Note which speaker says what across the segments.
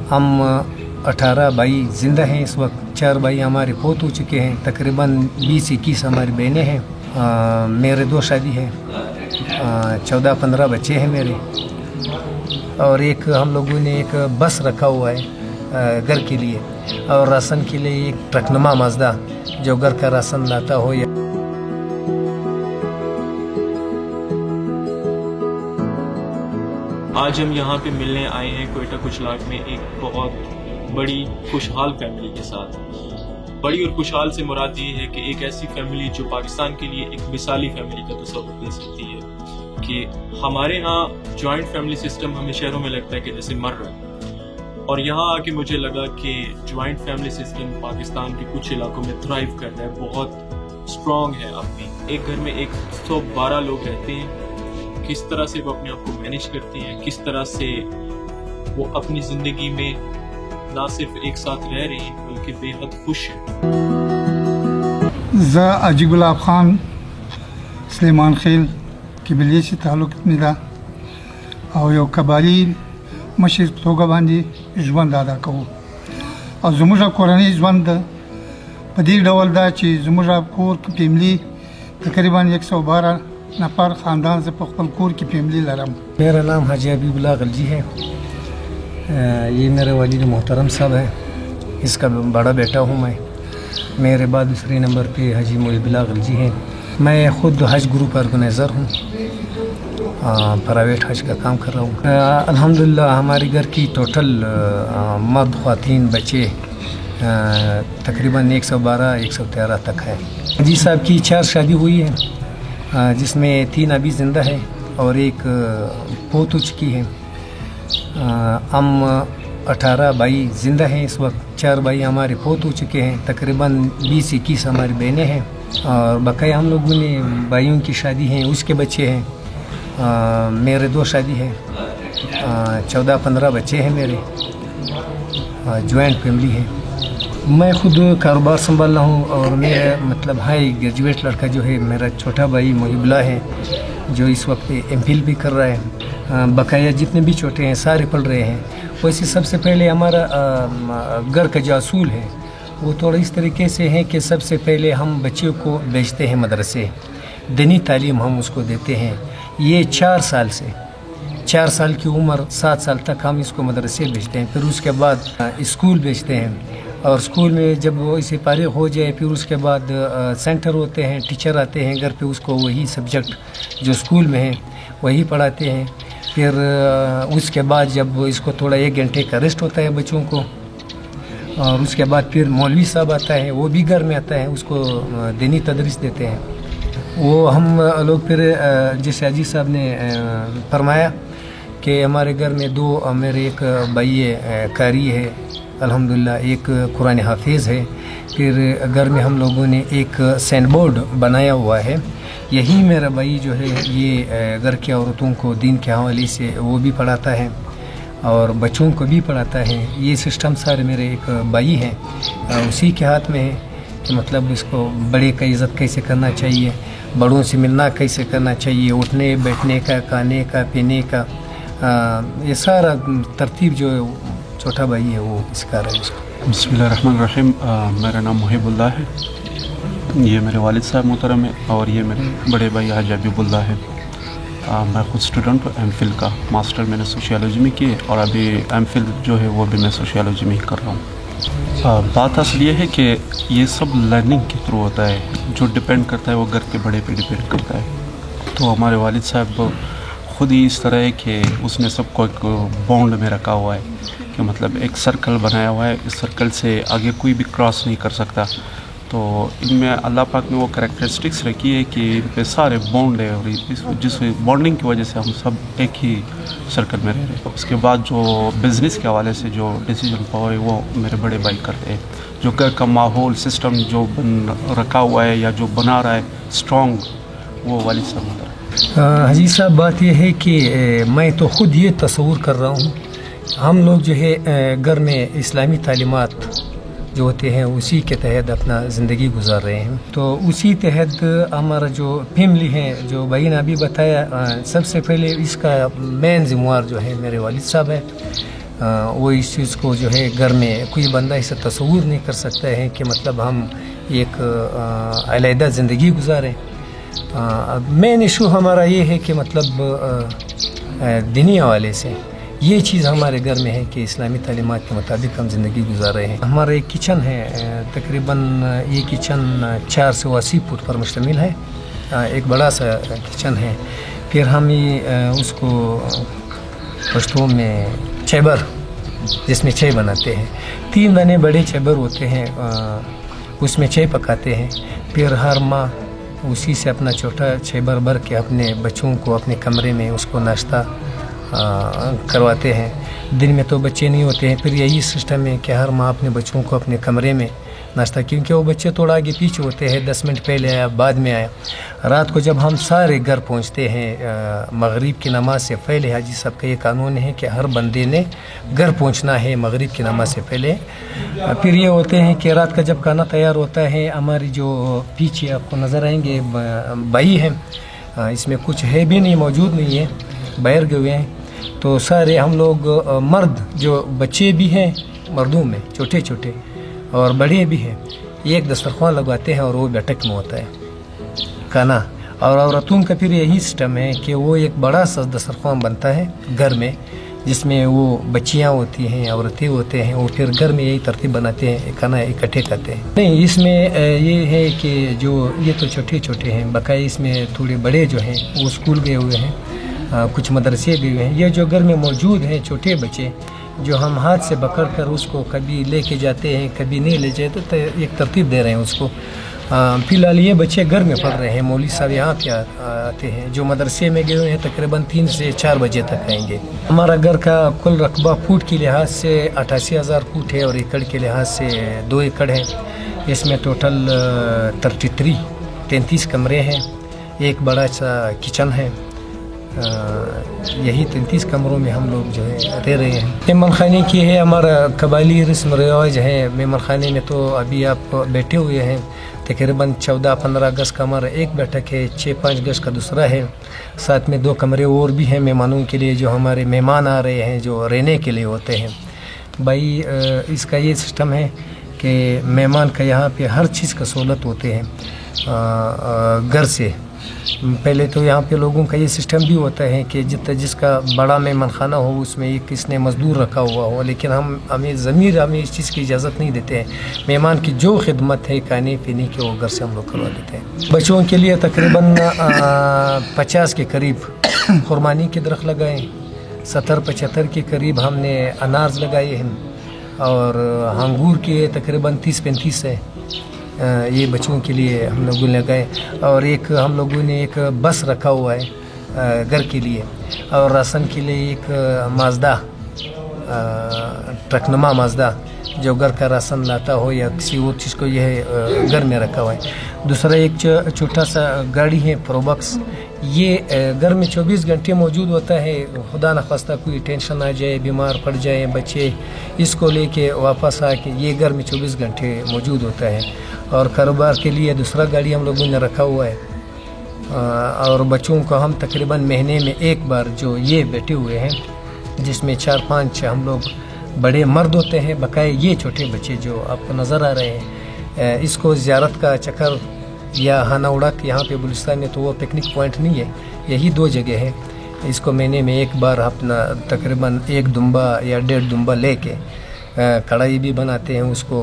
Speaker 1: हम 18 भाई ज़िंदा हैं इस वक्त, 4 भाई हमारे फौत हो चुके हैं, तकरीबन 20-21 हमारी बहनें हैं, मेरे 2 शादी हैं, 14-15 बच्चे हैं मेरे, और एक हम लोगों ने एक बस रखा हुआ है घर के लिए, और राशन के लिए एक ट्रकनुमा माजदा जो घर का राशन लाता हो।
Speaker 2: आज हम यहाँ पे मिलने आए हैं कोयटा कुचलाग में एक बहुत बड़ी खुशहाल फैमिली के साथ। बड़ी और खुशहाल से मुराद ये है कि एक ऐसी फैमिली जो पाकिस्तान के लिए एक मिसाली फैमिली का तस्वुर दे सकती है कि हमारे यहाँ जॉइंट फैमिली सिस्टम हमें शहरों में लगता है कि जैसे मर रहा है, और यहाँ आके मुझे लगा कि जॉइंट फैमिली सिस्टम पाकिस्तान के कुछ इलाकों में थ्राइव कर रहा है, बहुत स्ट्रॉन्ग है। अब भी एक घर में 112 लोग रहते हैं, किस तरह से वो अपने आप को मैनेज करते हैं, किस तरह से वो अपनी ज़िंदगी में ना सिर्फ एक साथ रह रहे हैं बल्कि बेहद खुश हैं।
Speaker 3: अजीब गुलाब खान सलेमान खेल किबलिये से ताल्लुक मिला और यो कबाली मशर तोगा बांधी ژوند ادا کوو او زموږ کورنۍ ژوند په دې ډول دا چې زموږ کور کې فیملی تقریبا 112 نفر خاندان سے خپل کور کی فیملی لرم۔
Speaker 1: میرا نام حاجی حبیب اللہ غلجی ہے، یہ میرے والد محترم صاحب ہے، اس کا بڑا بیٹا ہوں میں، میرے بعد دوسرے نمبر پہ حاجی محب اللہ غلجی ہیں، میں خود حج گروپ آرگنائزر ہوں، پرائیویٹ حج کا کام کر رہا ہوں۔ الحمدللہ ہمارے گھر کی ٹوٹل مرد خواتین بچے تقریباً 112-113 تک ہے۔ حاجی صاحب کی 4 شادی ہوئی ہے، جس میں 3 ابھی زندہ ہے اور ایک فوت ہو چکی ہے۔ ہم 18 بھائی زندہ ہیں اس وقت، 4 بھائی ہمارے فوت ہو چکے ہیں، تقریباً 20-21 ہماری بہنیں ہیں، اور بقیہ ہم لوگوں نے بھائیوں کی شادی ہیں، اس کے بچے ہیں، میرے 2 شادی ہیں، 14-15 بچے ہیں میرے، جوائنٹ فیملی ہے۔ میں خود کاروبار سنبھال رہا ہوں، اور میرا مطلب ہائی گریجویٹ لڑکا جو ہے میرا چھوٹا بھائی محب اللہ ہے، جو اس وقت ایم فل بھی کر رہا ہے، بقایا جتنے بھی چھوٹے ہیں سارے پڑھ رہے ہیں۔ ویسے سب سے پہلے ہمارا گھر کا جو اصول ہے وہ تھوڑا اس طریقے سے ہے کہ سب سے پہلے ہم بچوں کو بھیجتے ہیں مدرسے، دینی تعلیم ہم اس کو دیتے ہیں۔ یہ 4 سال کی عمر 7 سال تک ہم اس کو مدرسے بھیجتے ہیں، پھر اس کے بعد اسکول بھیجتے ہیں، اور اسکول میں جب وہ اسے فارغ ہو جائے پھر اس کے بعد سینٹر ہوتے ہیں، ٹیچر آتے ہیں گھر پہ، اس کو وہی سبجیکٹ جو اسکول میں ہیں وہی پڑھاتے ہیں۔ پھر اس کے بعد جب اس کو تھوڑا 1 گھنٹے کا ریسٹ ہوتا ہے بچوں کو، اور اس کے بعد پھر مولوی صاحب آتا ہے، وہ بھی گھر میں آتا ہے، اس کو دینی تدریس دیتے ہیں۔ وہ ہم لوگ پھر جیسے حاجی صاحب نے فرمایا کہ ہمارے گھر میں 2 میرے ایک بھائی قاری ہے الحمدللہ، ایک قرآن حافظ ہے، پھر گھر میں ہم لوگوں نے ایک سین بورڈ بنایا ہوا ہے، یہی میرا بھائی جو ہے یہ گھر کی عورتوں کو دین کے حوالے سے وہ بھی پڑھاتا ہے اور بچوں کو بھی پڑھاتا ہے۔ یہ سسٹم سارے میرے ایک بھائی ہیں، اسی کے ہاتھ میں ہے کہ مطلب اس کو بڑے کا عزت کیسے کرنا چاہیے، بڑوں سے ملنا کیسے کرنا چاہیے، اٹھنے بیٹھنے کا، کھانے کا، پینے کا، یہ سارا ترتیب جو چھوٹا بھائی ہے وہ سکھا رہا ہے اس کو۔
Speaker 4: بسم اللہ الرحمن الرحیم۔ میرا نام محب اللہ ہے، یہ میرے والد صاحب محترم ہے، اور یہ میرے بڑے بھائی حاجی حبیب اللہ ہے۔ میں خود اسٹوڈنٹ ہوں ایم فل کا، ماسٹر میں نے سوشیالوجی میں کی ہے، اور ابھی ایم فل جو ہے وہ بھی میں سوشیالوجی میں ہی کر رہا ہوں۔ بات اصل یہ ہے کہ یہ سب لرننگ کے تھرو ہوتا ہے، جو ڈپینڈ کرتا ہے وہ گھر کے بڑے پہ ڈپینڈ کرتا ہے۔ تو ہمارے والد صاحب خود ہی اس طرح ہے کہ اس نے سب کو ایک بانڈ میں رکھا ہوا ہے، کہ مطلب ایک سرکل بنایا ہوا ہے، اس سرکل سے آگے کوئی بھی کراس نہیں کر سکتا۔ تو ان میں اللہ پاک نے وہ کریکٹرسٹکس رکھی ہے کہ ان پہ سارے بانڈ ہے، اور جس بانڈنگ کی وجہ سے ہم سب ایک ہی سرکل میں رہ رہے ہیں۔ اس کے بعد جو بزنس کے حوالے سے جو ڈیسیجن پاور ہے وہ میرے بڑے بھائی کرتے ہیں۔ جو گھر کا ماحول سسٹم جو رکھا ہوا ہے یا جو بنا رہا ہے اسٹرانگ، وہ والد صاحب ہوتا ہے۔
Speaker 1: حاجی صاحب بات یہ ہے کہ میں تو خود یہ تصور کر رہا ہوں، ہم لوگ جو ہے گھر میں اسلامی تعلیمات جو ہوتے ہیں اسی کے تحت اپنا زندگی گزار رہے ہیں، تو اسی تحت ہمارا جو فیملی ہے، جو بھائی نے ابھی بتایا، سب سے پہلے اس کا مین ذمہ وار جو ہے میرے والد صاحب ہے۔ वो इस चीज़ को जो है घर में कोई बंदा इसे तस्वूर नहीं कर सकता है कि मतलब हम एक अलहदा ज़िंदगी गुजारें। मेन इशू हमारा ये है कि मतलब दीनी हवाले से ये चीज़ हमारे घर में है कि इस्लामी तालीमात के मुताबिक हम ज़िंदगी गुजार रहे हैं। हमारा एक किचन है, तकरीबन ये किचन 4 से 80 फुट पर मुश्तमिल है, एक बड़ा सा किचन है। फिर हम ये उसको पश्तो में चैबर, जिसमें चाय बनाते हैं, 3 दाने बड़े चैबर होते हैं, उसमें चाय पकाते हैं। फिर हर माह उसी से अपना छोटा चैबर भर के अपने बच्चों को अपने कमरे में उसको नाश्ता करवाते हैं। दिन में तो बच्चे नहीं होते हैं, फिर यही सिस्टम है कि हर माँ अपने बच्चों को अपने कमरे में नाश्ता, क्योंकि वो बच्चे थोड़ा आगे पीछे होते हैं, 10 मिनट पहले आया बाद में आया। रात को जब हम सारे घर पहुंचते हैं मगरिब की नमाज से पहले, हाजी साहब का ये कानून है कि हर बंदे ने घर पहुंचना है मगरिब की नमाज से पहले। फिर ये होते हैं कि रात का जब खाना तैयार होता है, हमारी जो पीछे आपको नज़र आएंगे भाई हैं, इसमें कुछ है भी नहीं, मौजूद नहीं है, बाहर गए हुए हैं। तो सारे हम लोग मर्द, जो बच्चे भी हैं मर्दों में छोटे छोटे और बड़े भी हैं, एक दस्तरखान लगवाते हैं और वो बैठक में होता है खाना। और औरतों का फिर यही सिस्टम है कि वो एक बड़ा सा दस्तरखान बनता है घर में, जिसमें वो बच्चियाँ होती हैं, औरतें होते हैं, वो फिर घर में यही तरतीब बनाते हैं, खाना इकट्ठे खाते हैं। नहीं, इसमें ये है कि जो ये तो छोटे छोटे हैं, बकाया इसमें थोड़े बड़े जो हैं वो स्कूल गए हुए हैं, कुछ मदरसे भी हुए हैं। ये जो घर में मौजूद हैं छोटे बच्चे, जो हम हाथ से पकड़ कर उसको कभी लेके जाते हैं, कभी नहीं ले जाते, तो एक तरतीब दे रहे हैं उसको। फ़िलहाल ये बच्चे घर में पढ़ रहे हैं, मौलवी साहब यहाँ पे आते हैं। जो मदरसे में गए हुए हैं तकरीबन 3 से 4 बजे तक आएंगे। हमारा घर का कुल रकबा फुट के लिहाज से 88,000 फुट है और एकड़ के लिहाज से 2 एकड़ है। इसमें टोटल 33 कमरे हैं, एक बड़ा सा किचन है। यही 33 कमरों में हम लोग जो है रह रहे हैं। मेहमान खाने की है, हमारा कबाली रस्म रिवाज है। मेहमान खाने में तो अभी आप बैठे हुए हैं, तकरीबन 14-15 गज का हमारा एक बैठक है, 6-5 गज का दूसरा है, साथ में 2 कमरे और भी हैं मेहमानों के लिए, जो हमारे मेहमान आ रहे हैं, जो रहने के लिए होते हैं। भाई इसका ये सिस्टम है कि मेहमान का यहाँ पे हर चीज़ का सहूलत होते हैं घर से। पहले तो यहाँ पे लोगों का ये सिस्टम भी होता है कि जिसका बड़ा मेहमान खाना हो उसमें एक किसने मजदूर रखा हुआ हो, लेकिन हमें इस चीज़ की इजाज़त नहीं देते हैं। मेहमान की जो खिदमत है खाने पीने की, वो घर से हम लोग करवा देते हैं। बच्चों के लिए तकरीबन 50 के करीब खुरमानी के दरख्त लगाए, 70-75 के करीब हमने अनार लगाए हैं, और अंगूर के तकरीबन 30-35 है। ये बच्चों के लिए हम लोगों ने लगाए, और एक हम लोगों ने एक बस रखा हुआ है घर के लिए, और राशन के लिए एक माजदा, ट्रकनुमा माजदा, जो घर का राशन लाता हो या किसी और चीज़ को यह घर में रखा हुआ है। दूसरा एक छोटा सा गाड़ी है प्रोबक्स, ये घर में 24 घंटे मौजूद होता है। खुदा न खास्ता कोई टेंशन आ जाए, बीमार पड़ जाए बच्चे, इसको लेके वापस आके ये घर में 24 घंटे मौजूद होता है। और कारोबार के लिए दूसरा गाड़ी हम लोगों ने रखा हुआ है। और बच्चों को हम तकरीबन महीने में एक बार जो ये बैठे हुए हैं, जिसमें 4-5 हम लोग बड़े मर्द होते हैं, बकाए ये छोटे बच्चे जो आपको नज़र आ रहे हैं, इसको ज़ियारत का चक्कर या हाना उड़क यहाँ पे बलूचिस्तान में तो वो पिकनिक पॉइंट नहीं है, यही 2 जगह है। इसको महीने में एक बार अपना तकरीबन 1 दुम्बा या 1.5 दुम्बा लेके कढ़ाई भी बनाते हैं, उसको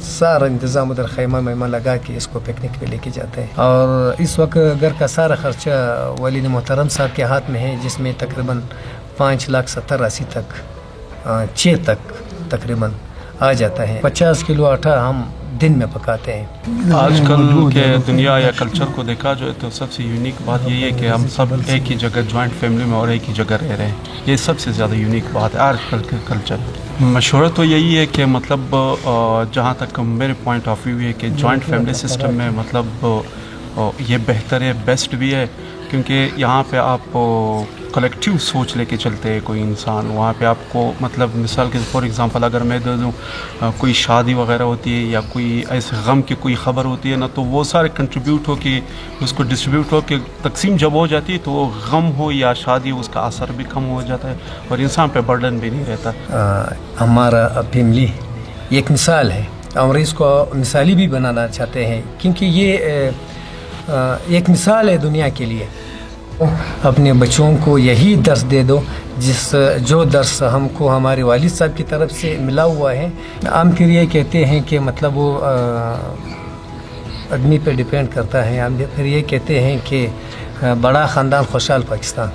Speaker 1: सारा इंतज़ाम उधर खैमा लगा के इसको पिकनिक पे लेके जाते हैं। और इस वक्त घर का सारा खर्चा वली मोहतरम साहब के हाथ में है, जिसमें तकरीबन 5,70,80 तक 6 तक तकरीबन आ जाता है। 50 किलो आटा हम दिन में पकाते हैं।
Speaker 4: आजकल के दुनिया या कल्चर को देखा जाए तो सबसे यूनिक बात यही है कि हम सब एक ही जगह जॉइंट फैमिली में और एक ही जगह रह रहे हैं। ये सबसे ज़्यादा यूनिक बात है आजकल के कल्चर। मशवरा तो यही है कि मतलब जहाँ तक मेरे पॉइंट ऑफ व्यू है कि जॉइंट फैमिली सिस्टम में मतलब ये बेहतर है, बेस्ट भी है, क्योंकि यहाँ पे आप कलेक्टिव सोच लेके चलते हैं कोई इंसान, वहाँ पे आपको मतलब मिसाल के फॉर एग्जांपल अगर मैं दे दूँ कोई शादी वगैरह होती है या कोई ऐसे गम की कोई ख़बर होती है ना, तो वो सारे कंट्रीब्यूट हो के उसको डिस्ट्रीब्यूट हो के तकसीम जब हो जाती है तो वो गम हो या शादी उसका असर भी कम हो जाता है और इंसान पे बर्डन भी नहीं रहता।
Speaker 1: हमारा फैमिली एक मिसाल है और इसको मिसाली भी बनाना चाहते हैं क्योंकि ये एक मिसाल है दुनिया के लिए। अपने बच्चों को यही दर्स दे दो जो दर्स हमको हमारे वालिद साहब की तरफ से मिला हुआ है। हम फिर ये कहते हैं कि मतलब वो आदमी पे डिपेंड करता है। हम फिर ये कहते हैं कि बड़ा ख़ानदान खुशहाल पाकिस्तान।